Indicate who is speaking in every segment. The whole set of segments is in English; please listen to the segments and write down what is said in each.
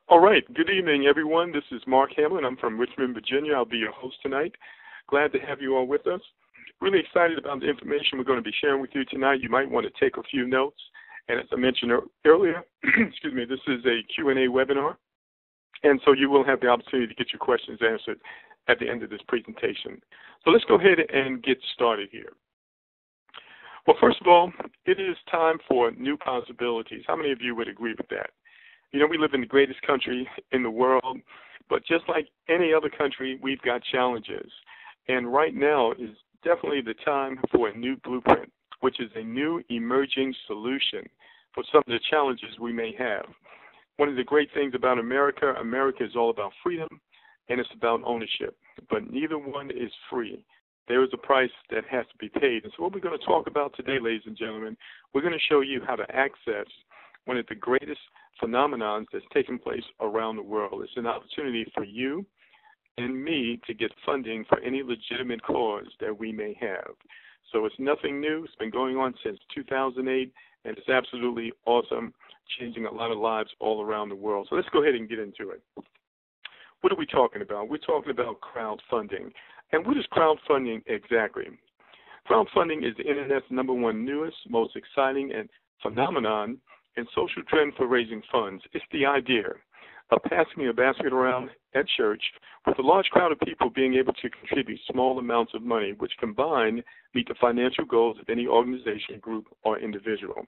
Speaker 1: All right. Good evening, everyone. This is Mark Hamlin. I'm from Richmond, Virginia. I'll be your host tonight. Glad to have you all with us. Really excited about the information we're going to be sharing with you tonight. You might want to take a few notes. And as I mentioned earlier, excuse me, this is a Q&A webinar. And so you will have the opportunity to get your questions answered at the end of this presentation. So let's go ahead and get started here. Well, first of all, it is time for new possibilities. How many of you would agree with that? You know, we live in the greatest country in the world, but just like any other country, we've got challenges. And right now is definitely the time for a new blueprint, which is a new emerging solution for some of the challenges we may have. One of the great things about America, America is all about freedom and it's about ownership, but neither one is free. There is a price that has to be paid. And so what we're going to talk about today, ladies and gentlemen, we're going to show you how to access one of the greatest phenomenons that's taking place around the world. It's an opportunity for you and me to get funding for any legitimate cause that we may have. So it's nothing new. It's been going on since 2008, and it's absolutely awesome, changing a lot of lives all around the world. So let's go ahead and get into it. What are we talking about? We're talking about crowdfunding. And what is crowdfunding exactly? Crowdfunding is the Internet's #1 newest, most exciting, and phenomenon and social trend for raising funds. It's the idea of passing a basket around at church with a large crowd of people being able to contribute small amounts of money, which combined meet the financial goals of any organization, group, or individual.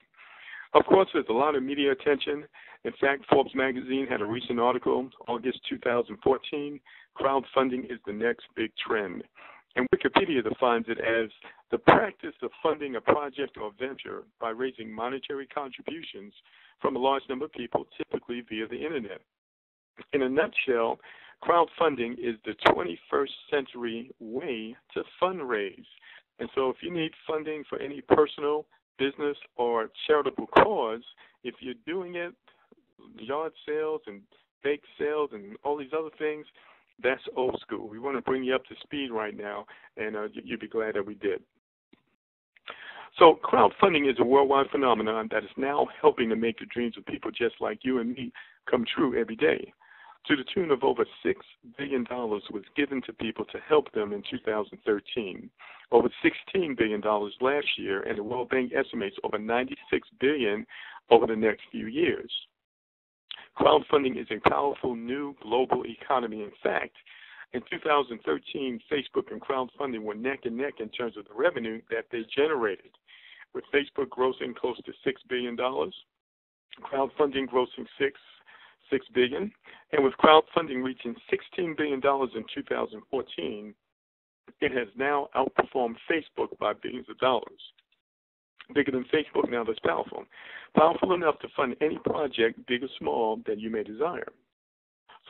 Speaker 1: Of course, there's a lot of media attention. In fact, Forbes magazine had a recent article, August 2014, crowdfunding is the next big trend. And Wikipedia defines it as the practice of funding a project or venture by raising monetary contributions from a large number of people, typically via the Internet. In a nutshell, crowdfunding is the 21st century way to fundraise. And so if you need funding for any personal, business, or charitable cause, if you're doing it, yard sales and bake sales and all these other things, that's old school. We want to bring you up to speed right now, and you'd be glad that we did. So crowdfunding is a worldwide phenomenon that is now helping to make the dreams of people just like you and me come true every day. To the tune of over $6 billion was given to people to help them in 2013, over $16 billion last year, and the World Bank estimates over $96 billion over the next few years. Crowdfunding is a powerful new global economy. In fact, in 2013, Facebook and crowdfunding were neck and neck in terms of the revenue that they generated, with Facebook grossing close to $6 billion, crowdfunding grossing $6 billion, and with crowdfunding reaching $16 billion in 2014, it has now outperformed Facebook by billions of dollars. Bigger than Facebook now, that's powerful. Powerful enough to fund any project, big or small, that you may desire.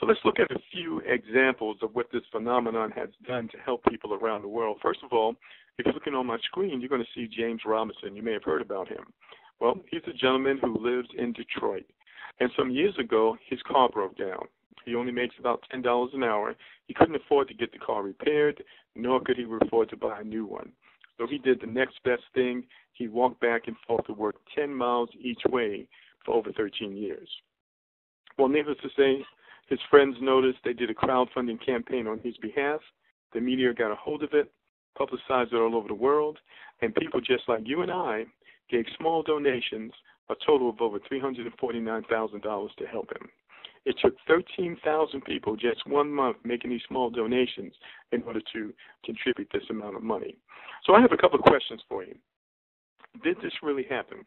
Speaker 1: So let's look at a few examples of what this phenomenon has done to help people around the world. First of all, if you're looking on my screen, you're going to see James Robinson. You may have heard about him. Well, he's a gentleman who lives in Detroit. And some years ago, his car broke down. He only makes about $10 an hour. He couldn't afford to get the car repaired, nor could he afford to buy a new one. So he did the next best thing. He walked back and forth to work 10 miles each way for over 13 years. Well, needless to say, his friends noticed. They did a crowdfunding campaign on his behalf. The media got a hold of it, publicized it all over the world, and people just like you and I gave small donations, a total of over $349,000 to help him. It took 13,000 people just 1 month making these small donations in order to contribute this amount of money. So I have a couple of questions for you. Did this really happen?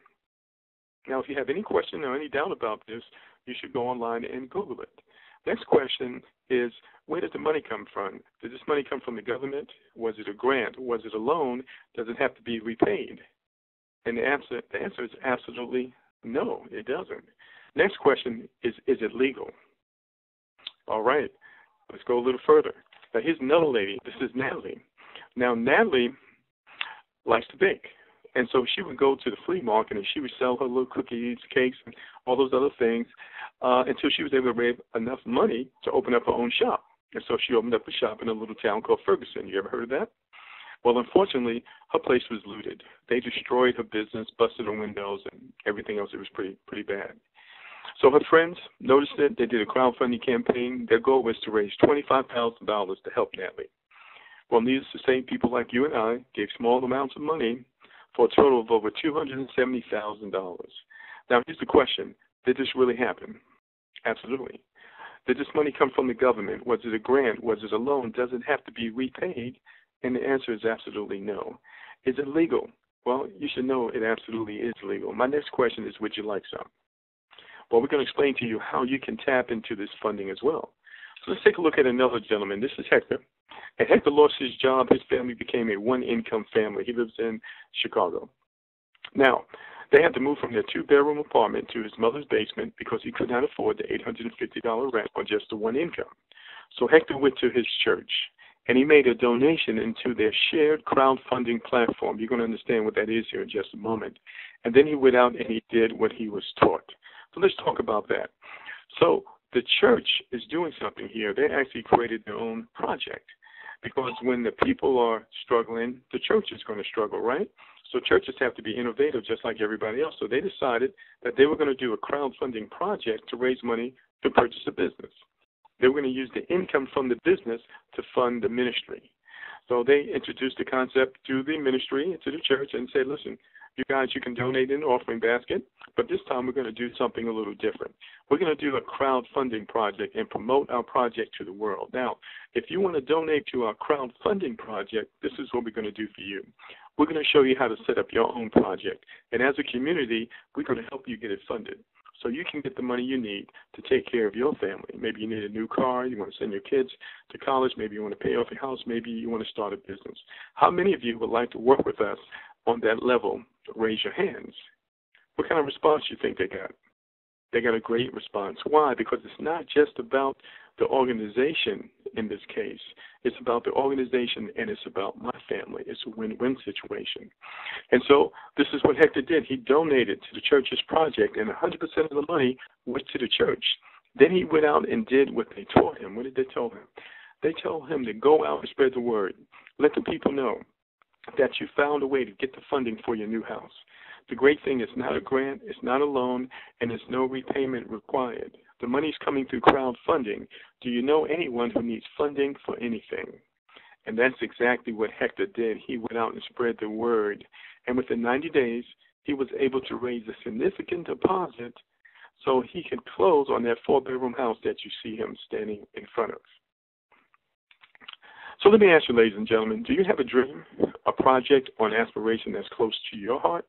Speaker 1: Now, if you have any question or any doubt about this, you should go online and Google it. Next question is, where did the money come from? Did this money come from the government? Was it a grant? Was it a loan? Does it have to be repaid? And the answer is absolutely no, it doesn't. Next question is it legal? All right, let's go a little further. Now, here's another lady. This is Natalie. Now, Natalie likes to bake. And so she would go to the flea market and she would sell her little cookies, cakes, and all those other things until she was able to raise enough money to open up her own shop. And so she opened up a shop in a little town called Ferguson. You ever heard of that? Well, unfortunately, her place was looted. They destroyed her business, busted her windows, and everything else. It was pretty bad. So her friends noticed it. They did a crowdfunding campaign. Their goal was to raise $25,000 to help Natalie. Well, needless to say, people like you and I gave small amounts of money for a total of over $270,000. Now, here's the question. Did this really happen? Absolutely. Did this money come from the government? Was it a grant? Was it a loan? Does it have to be repaid? And the answer is absolutely no. Is it legal? Well, you should know it absolutely is legal. My next question is, would you like some? Well, we're going to explain to you how you can tap into this funding as well. So let's take a look at another gentleman. This is Hector. And Hector lost his job. His family became a one-income family. He lives in Chicago. Now, they had to move from their two-bedroom apartment to his mother's basement because he could not afford the $850 rent on just the one income. So Hector went to his church, and he made a donation into their shared crowdfunding platform. You're going to understand what that is here in just a moment. And then he went out and he did what he was taught. So let's talk about that. So the church is doing something here. They actually created their own project because when the people are struggling, the church is going to struggle, right? So churches have to be innovative just like everybody else. So they decided that they were going to do a crowdfunding project to raise money to purchase a business. They were going to use the income from the business to fund the ministry. So they introduced the concept to the ministry, to the church, and said, listen, you guys, you can donate in an offering basket, but this time we're going to do something a little different. We're going to do a crowdfunding project and promote our project to the world. Now, if you want to donate to our crowdfunding project, this is what we're going to do for you. We're going to show you how to set up your own project. And as a community, we're going to help you get it funded so you can get the money you need to take care of your family. Maybe you need a new car, you want to send your kids to college, maybe you want to pay off your house, maybe you want to start a business. How many of you would like to work with us on that level? Raise your hands. What kind of response do you think they got? They got a great response. Why? Because it's not just about the organization in this case. It's about the organization and it's about my family. It's a win-win situation. And so this is what Hector did. He donated to the church's project, and 100% of the money went to the church. Then he went out and did what they taught him. What did they tell him? They told him to go out and spread the word. Let the people know that you found a way to get the funding for your new house. The great thing is not a grant, it's not a loan, and there's no repayment required. The money's coming through crowdfunding. Do you know anyone who needs funding for anything? And that's exactly what Hector did. He went out and spread the word. And within 90 days, he was able to raise a significant deposit so he could close on that four-bedroom house that you see him standing in front of. So let me ask you, ladies and gentlemen, do you have a dream, a project, or an aspiration that's close to your heart?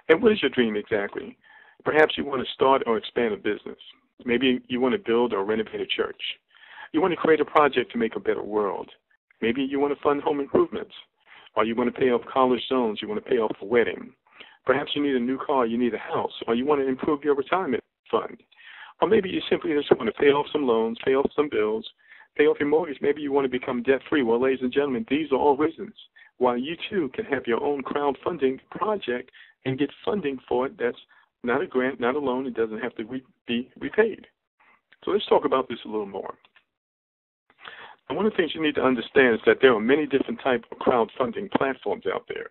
Speaker 1: And what is your dream exactly? Perhaps you want to start or expand a business. Maybe you want to build or renovate a church. You want to create a project to make a better world. Maybe you want to fund home improvements. Or you want to pay off college loans. You want to pay off a wedding. Perhaps you need a new car. You need a house. Or you want to improve your retirement fund. Or maybe you simply just want to pay off some loans, pay off some bills, pay off your mortgage. Maybe you want to become debt-free. Well, ladies and gentlemen, these are all reasons why you too can have your own crowdfunding project and get funding for it. That's not a grant, not a loan. It doesn't have to be repaid. So let's talk about this a little more. And one of the things you need to understand is that there are many different types of crowdfunding platforms out there.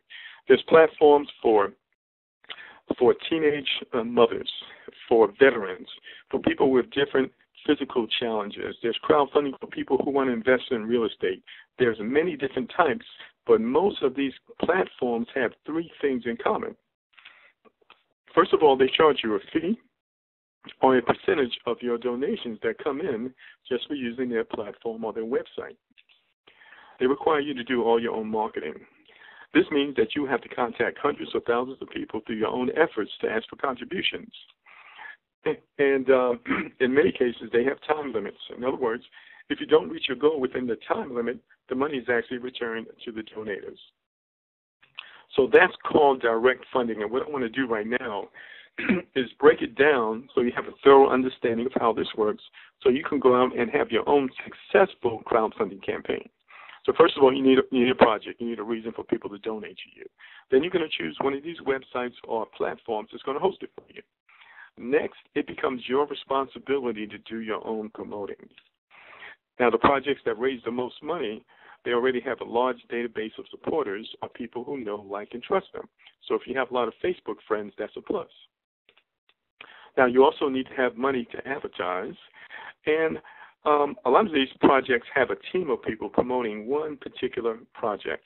Speaker 1: There's platforms for teenage mothers, for veterans, for people with different physical challenges. There's crowdfunding for people who want to invest in real estate. There's many different types, but most of these platforms have three things in common. First of all, they charge you a fee or a percentage of your donations that come in just for using their platform or their website. They require you to do all your own marketing. This means that you have to contact hundreds of thousands of people through your own efforts to ask for contributions. And in many cases, they have time limits. In other words, if you don't reach your goal within the time limit, the money is actually returned to the donators. So that's called direct funding. And what I want to do right now is break it down so you have a thorough understanding of how this works so you can go out and have your own successful crowdfunding campaign. So first of all, you need a project. You need a reason for people to donate to you. Then you're going to choose one of these websites or platforms that's going to host it for you. Next, it becomes your responsibility to do your own promoting. Now, the projects that raise the most money, they already have a large database of supporters or people who know, like, and trust them. So if you have a lot of Facebook friends, that's a plus. Now, you also need to have money to advertise, and a lot of these projects have a team of people promoting one particular project.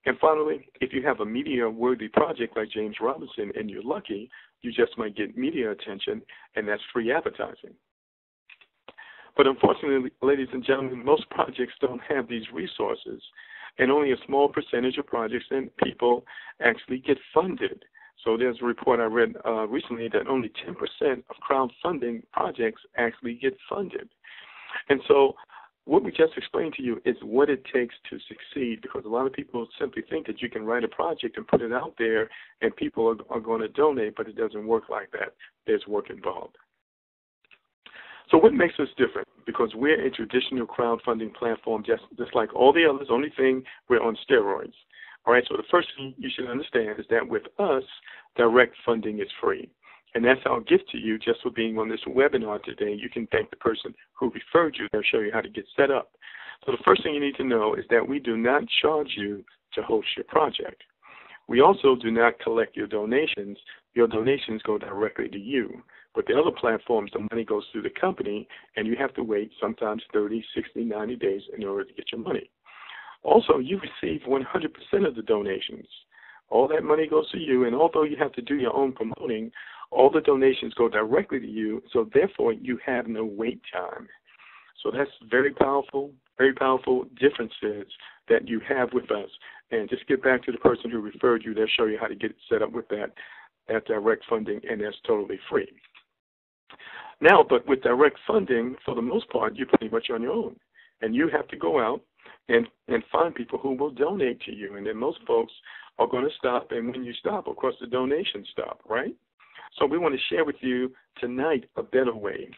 Speaker 1: And finally, if you have a media-worthy project like James Robinson and you're lucky, you just might get media attention, and that's free advertising. But unfortunately, ladies and gentlemen, most projects don't have these resources, and only a small percentage of projects and people actually get funded. So there's a report I read recently that only 10% of crowdfunding projects actually get funded. And so what we just explained to you is what it takes to succeed, because a lot of people simply think that you can write a project and put it out there and people are going to donate, but it doesn't work like that. There's work involved. So what makes us different? Because we're a traditional crowdfunding platform just like all the others, only thing we're on steroids. All right, so the first thing you should understand is that with us, direct funding is free. And that's our gift to you just for being on this webinar today. You can thank the person who referred you. They'll show you how to get set up. So the first thing you need to know is that we do not charge you to host your project. We also do not collect your donations. Your donations go directly to you. With the other platforms, the money goes through the company, and you have to wait sometimes 30, 60, 90 days in order to get your money. Also, you receive 100% of the donations. All that money goes to you, and although you have to do your own promoting, all the donations go directly to you, so therefore you have no wait time. So that's very powerful differences that you have with us. And just get back to the person who referred you. They'll show you how to get it set up with that direct funding, and that's totally free. Now, but with direct funding, for the most part, you're pretty much on your own. And you have to go out and find people who will donate to you. And then most folks are going to stop, and when you stop, of course, the donations stop, right? So we want to share with you tonight a better way.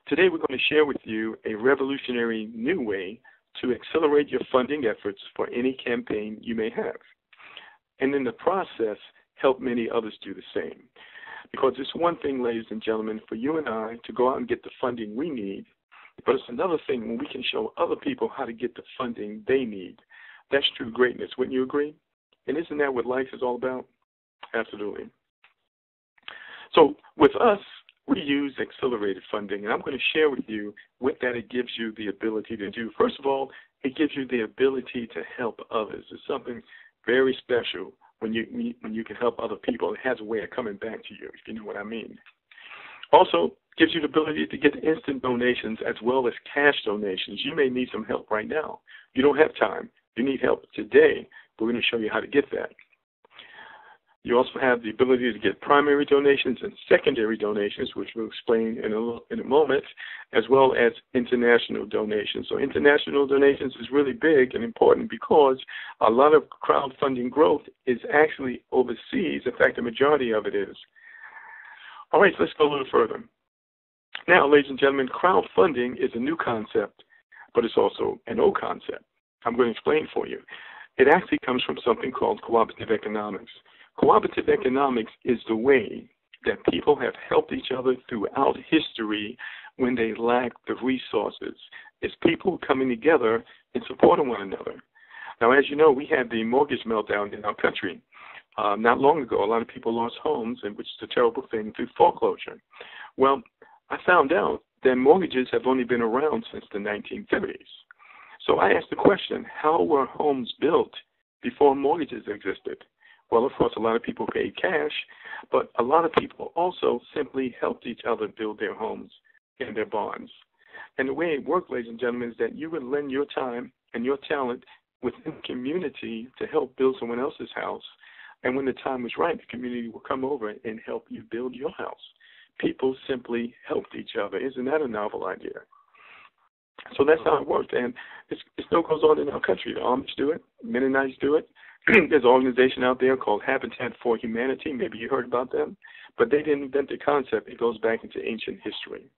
Speaker 1: Today we're going to share with you a revolutionary new way to accelerate your funding efforts for any campaign you may have. And in the process, help many others do the same. Because it's one thing, ladies and gentlemen, for you and I to go out and get the funding we need, but it's another thing when we can show other people how to get the funding they need. That's true greatness. Wouldn't you agree? And isn't that what life is all about? Absolutely. So with us, we use accelerated funding, and I'm going to share with you what that it gives you the ability to do. First of all, it gives you the ability to help others. It's something very special when you can help other people. It has a way of coming back to you, if you know what I mean. Also, gives you the ability to get instant donations as well as cash donations. You may need some help right now. You don't have time. You need help today. We're going to show you how to get that. You also have the ability to get primary donations and secondary donations, which we'll explain in a moment, as well as international donations. So international donations is really big and important because a lot of crowdfunding growth is actually overseas. In fact, the majority of it is. All right, so let's go a little further. Now, ladies and gentlemen, crowdfunding is a new concept, but it's also an old concept. I'm going to explain for you. It actually comes from something called cooperative economics. Cooperative economics is the way that people have helped each other throughout history when they lack the resources. It's people coming together and supporting one another. Now, as you know, we had the mortgage meltdown in our country not long ago. A lot of people lost homes, which is a terrible thing, through foreclosure. Well, I found out that mortgages have only been around since the 1930s. So I asked the question, how were homes built before mortgages existed? Well, of course, a lot of people paid cash, but a lot of people also simply helped each other build their homes and their bonds. And the way it worked, ladies and gentlemen, is that you would lend your time and your talent within the community to help build someone else's house. And when the time was right, the community would come over and help you build your house. People simply helped each other. Isn't that a novel idea? So that's how it worked. And it still goes on in our country. The Amish do it. Mennonites do it. There's an organization out there called Habitat for Humanity. Maybe you heard about them. But they didn't invent the concept. It goes back into ancient history.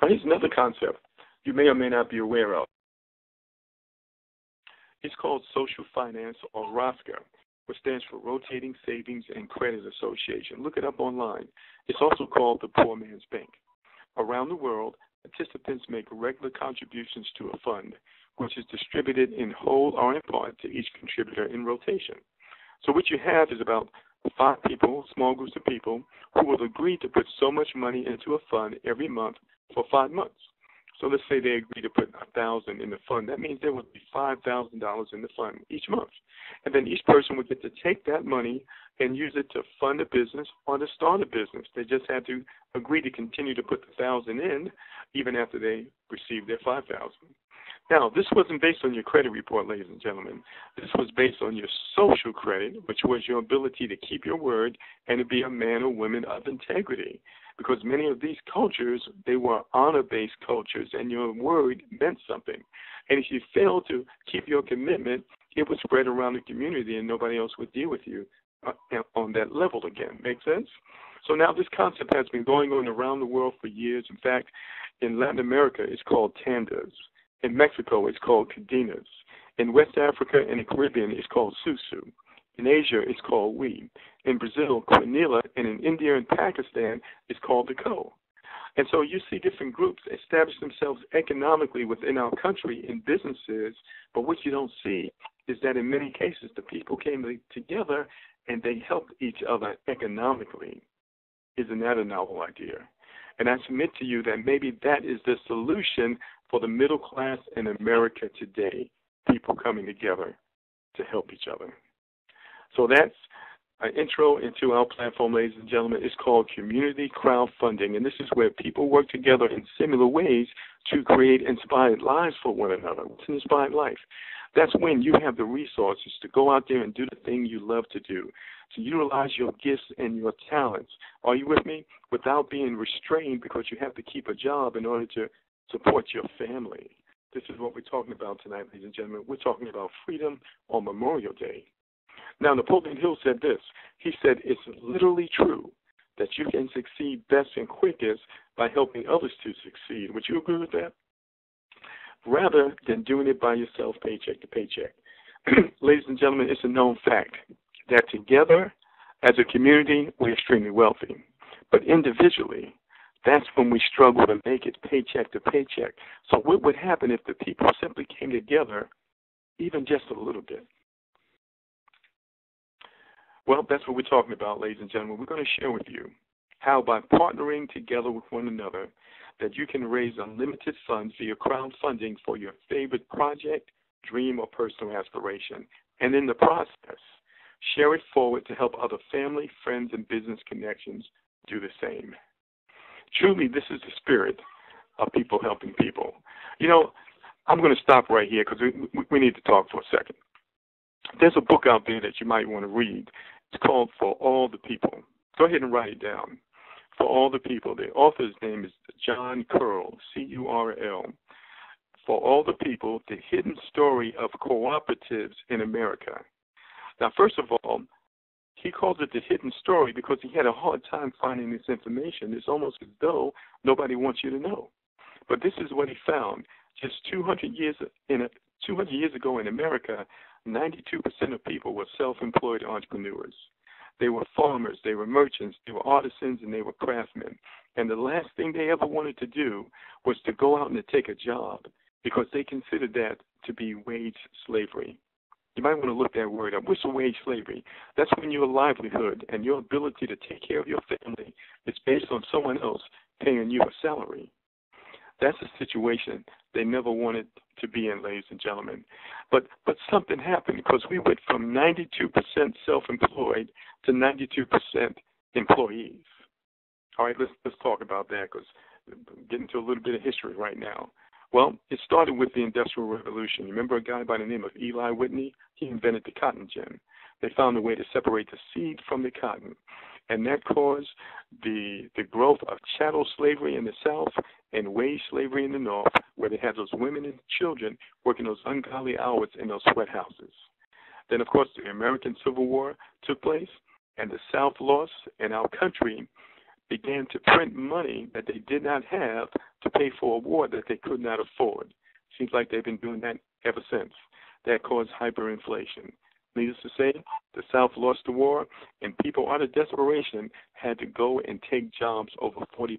Speaker 1: Now, here's another concept you may or may not be aware of. It's called social finance, or ROSCA, which stands for Rotating Savings and Credit Association. Look it up online. It's also called the Poor Man's Bank. Around the world, participants make regular contributions to a fund, which is distributed in whole or in part to each contributor in rotation. So what you have is about 5 people, small groups of people, who will agree to put so much money into a fund every month for 5 months. So let's say they agree to put $1,000 in the fund. That means there would be $5,000 in the fund each month. And then each person would get to take that money and use it to fund a business or to start a business. They just had to agree to continue to put the $1,000 in even after they received their $5,000. Now, this wasn't based on your credit report, ladies and gentlemen. This was based on your social credit, which was your ability to keep your word and to be a man or woman of integrity. Because many of these cultures, they were honor-based cultures, and your word meant something. And if you failed to keep your commitment, it would spread around the community, and nobody else would deal with you on that level again. Make sense? So now this concept has been going on around the world for years. In fact, in Latin America, it's called tandas. In Mexico, it's called cadenas. In West Africa and the Caribbean, it's called susu. In Asia, it's called we. In Brazil, quinila. And in India and Pakistan, it's called the ko. And so you see different groups establish themselves economically within our country in businesses, but what you don't see is that in many cases the people came together and they helped each other economically. Isn't that a novel idea? And I submit to you that maybe that is the solution for the middle class in America today, people coming together to help each other. So that's an intro into our platform, ladies and gentlemen. It's called community crowdfunding, and this is where people work together in similar ways to create inspired lives for one another. What's an inspired life? That's when you have the resources to go out there and do the thing you love to do, to utilize your gifts and your talents. Are you with me? Without being restrained because you have to keep a job in order to support your family. This is what we're talking about tonight, ladies and gentlemen. We're talking about freedom on Memorial Day. Now, Napoleon Hill said this. He said, it's literally true that you can succeed best and quickest by helping others to succeed. Would you agree with that? Rather than doing it by yourself, paycheck to paycheck. Ladies and gentlemen, it's a known fact that together, as a community, we're extremely wealthy. But individually, that's when we struggle to make it paycheck to paycheck. So what would happen if the people simply came together, even just a little bit? Well, that's what we're talking about, ladies and gentlemen. We're going to share with you how by partnering together with one another that you can raise unlimited funds via crowdfunding for your favorite project, dream, or personal aspiration. And in the process, share it forward to help other family, friends, and business connections do the same. Truly, this is the spirit of people helping people. You know, I'm going to stop right here because we need to talk for a second. There's a book out there that you might want to read. It's called For All the People. Go ahead and write it down. For All the People. The author's name is John Curl, C-U-R-L. For All the People, The Hidden Story of Cooperatives in America. Now, first of all, he calls it the hidden story because he had a hard time finding this information. It's almost as though nobody wants you to know. But this is what he found. Just 200 years ago in America, 92% of people were self-employed entrepreneurs. They were farmers, they were merchants, they were artisans, and they were craftsmen. And the last thing they ever wanted to do was to go out and to take a job because they considered that to be wage slavery. You might want to look that word up. What's wage slavery? That's when your livelihood and your ability to take care of your family is based on someone else paying you a salary. That's a situation they never wanted to be in, ladies and gentlemen. But something happened because we went from 92% self-employed to 92% employees. All right, let's talk about that because we're getting to a little bit of history right now. Well, it started with the Industrial Revolution. You remember a guy by the name of Eli Whitney? He invented the cotton gin. They found a way to separate the seed from the cotton, and that caused the growth of chattel slavery in the South and wage slavery in the North, where they had those women and children working those ungodly hours in those sweat houses. Then, of course, the American Civil War took place, and the South lost, and our country began to print money that they did not have to pay for a war that they could not afford. Seems like they've been doing that ever since. That caused hyperinflation. Needless to say, the South lost the war, and people out of desperation had to go and take jobs over 40%.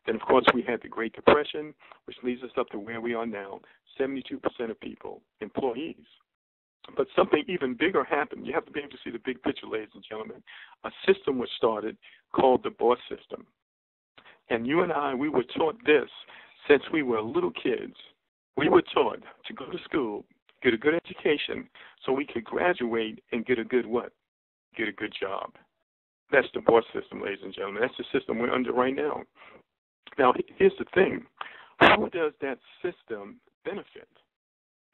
Speaker 1: Then, of course, we had the Great Depression, which leads us up to where we are now, 72% of people, employees. But something even bigger happened. You have to be able to see the big picture, ladies and gentlemen. A system was started called the boss system. And you and I, we were taught this since we were little kids. We were taught to go to school, get a good education, so we could graduate and get a good what? Get a good job. That's the boss system, ladies and gentlemen. That's the system we're under right now. Now, here's the thing. How does that system benefit?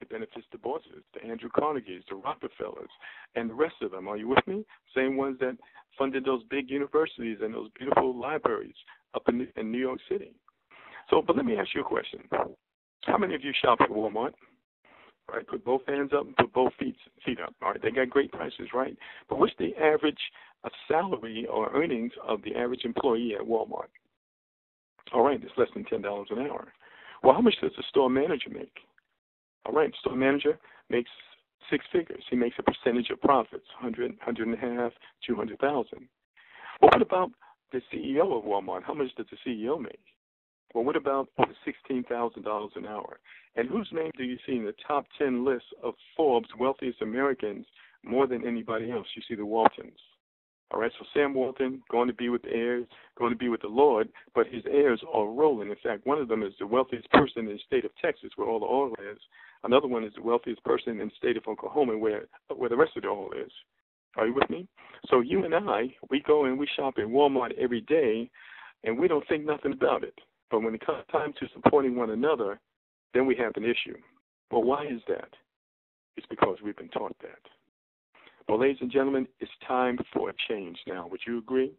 Speaker 1: It benefits the bosses, the Andrew Carnegies, the Rockefellers, and the rest of them. Are you with me? Same ones that funded those big universities and those beautiful libraries up in New York City. So, but let me ask you a question. How many of you shop at Walmart? All right, put both hands up and put both feet up. All right, they got great prices, right? But what's the average salary or earnings of the average employee at Walmart? All right, it's less than $10 an hour. Well, how much does the store manager make? All right, the store manager makes six figures. He makes a percentage of profits, 100, 150, 200,000. Well, what about the CEO of Walmart? How much does the CEO make? Well, what about over $16,000 an hour? And whose name do you see in the top 10 list of Forbes' wealthiest Americans more than anybody else? You see the Waltons. All right, so Sam Walton going to be with the heirs, going to be with the Lord, but his heirs are rolling. In fact, one of them is the wealthiest person in the state of Texas, where all the oil is. Another one is the wealthiest person in the state of Oklahoma, where the rest of the oil is. Are you with me? So you and I, we go and we shop at Walmart every day, and we don't think nothing about it. But when it comes time to supporting one another, then we have an issue. Well, why is that? It's because we've been taught that. Well, ladies and gentlemen, it's time for a change now. Would you agree?